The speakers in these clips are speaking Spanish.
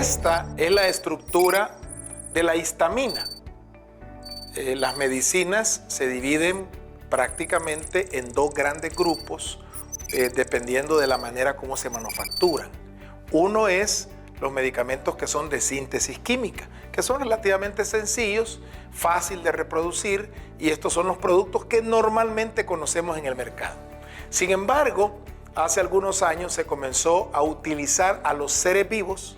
esta es la estructura de la histamina. Las medicinas se dividen prácticamente en dos grandes grupos, dependiendo de la manera como se manufacturan. Uno es los medicamentos que son de síntesis química, que son relativamente sencillos, fácil de reproducir, y estos son los productos que normalmente conocemos en el mercado. Sin embargo, hace algunos años se comenzó a utilizar a los seres vivos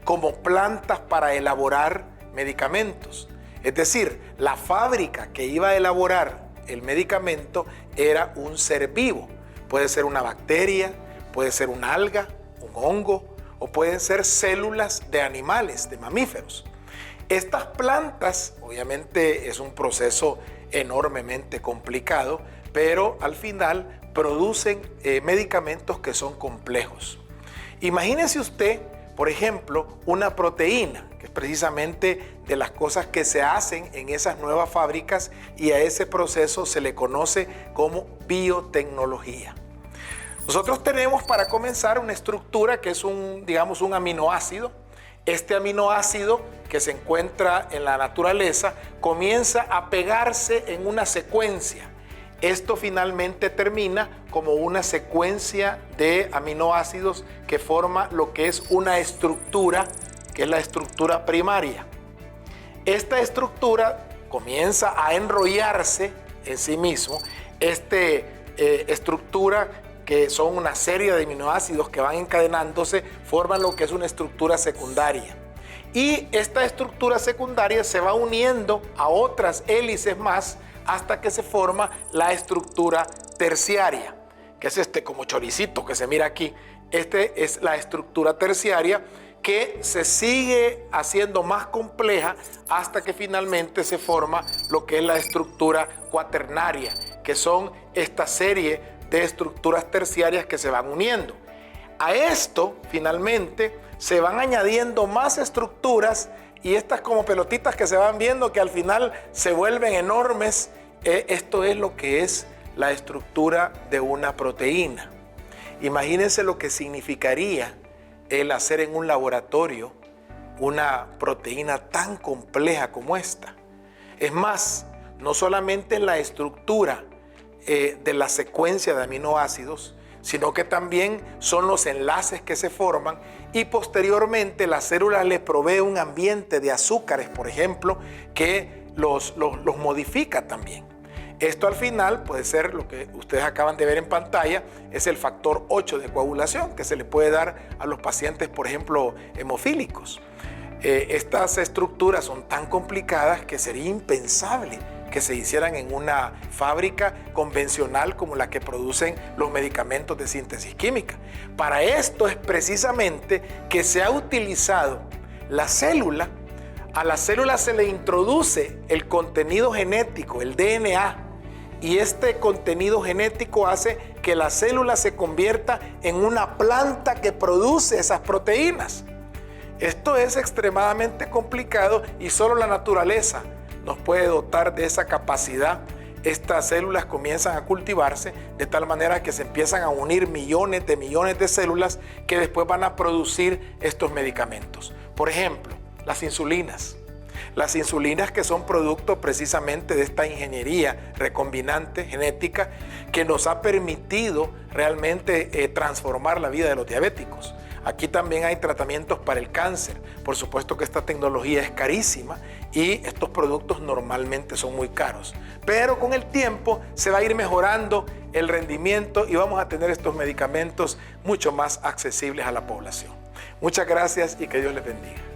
como plantas para elaborar medicamentos. Es decir, la fábrica que iba a elaborar el medicamento era un ser vivo. Puede ser una bacteria, puede ser una alga, un hongo, o pueden ser células de animales, de mamíferos. Estas plantas, obviamente es un proceso enormemente complicado, pero al final producen medicamentos que son complejos. Imagínese usted, por ejemplo, una proteína, que es precisamente de las cosas que se hacen en esas nuevas fábricas, y a ese proceso se le conoce como biotecnología. Nosotros tenemos, para comenzar, una estructura que es un aminoácido. Este aminoácido que se encuentra en la naturaleza comienza a pegarse en una secuencia. Esto finalmente termina como una secuencia de aminoácidos que forma lo que es una estructura, que es la estructura primaria. Esta estructura comienza a enrollarse en sí mismo. Estructura, que son una serie de aminoácidos que van encadenándose, forman lo que es una estructura secundaria. Y esta estructura secundaria se va uniendo a otras hélices más hasta que se forma la estructura terciaria, que es como choricito que se mira aquí. Es la estructura terciaria, que se sigue haciendo más compleja hasta que finalmente se forma lo que es la estructura cuaternaria, que son esta serie de estructuras terciarias que se van uniendo. A esto finalmente se van añadiendo más estructuras, y estas como pelotitas que se van viendo, que al final se vuelven enormes. Esto es lo que es la estructura de una proteína. Imagínense lo que significaría el hacer en un laboratorio una proteína tan compleja como esta. Es más, no solamente en la estructura de la secuencia de aminoácidos, sino que también son los enlaces que se forman, y posteriormente la célula le provee un ambiente de azúcares, por ejemplo, que los modifica también. Esto al final puede ser lo que ustedes acaban de ver en pantalla, es el factor 8 de coagulación que se le puede dar a los pacientes, por ejemplo, hemofílicos. Estas estructuras son tan complicadas que sería impensable que se hicieran en una fábrica convencional como la que producen los medicamentos de síntesis química. Para esto es precisamente que se ha utilizado la célula. A la célula se le introduce el contenido genético, el DNA, y este contenido genético hace que la célula se convierta en una planta que produce esas proteínas. Esto es extremadamente complicado y solo la naturaleza nos puede dotar de esa capacidad. Estas células comienzan a cultivarse de tal manera que se empiezan a unir millones de células que después van a producir estos medicamentos. Por ejemplo, las insulinas. Las insulinas, que son producto precisamente de esta ingeniería recombinante genética que nos ha permitido realmente transformar la vida de los diabéticos. Aquí también hay tratamientos para el cáncer. Por supuesto que esta tecnología es carísima y estos productos normalmente son muy caros. Pero con el tiempo se va a ir mejorando el rendimiento y vamos a tener estos medicamentos mucho más accesibles a la población. Muchas gracias y que Dios les bendiga.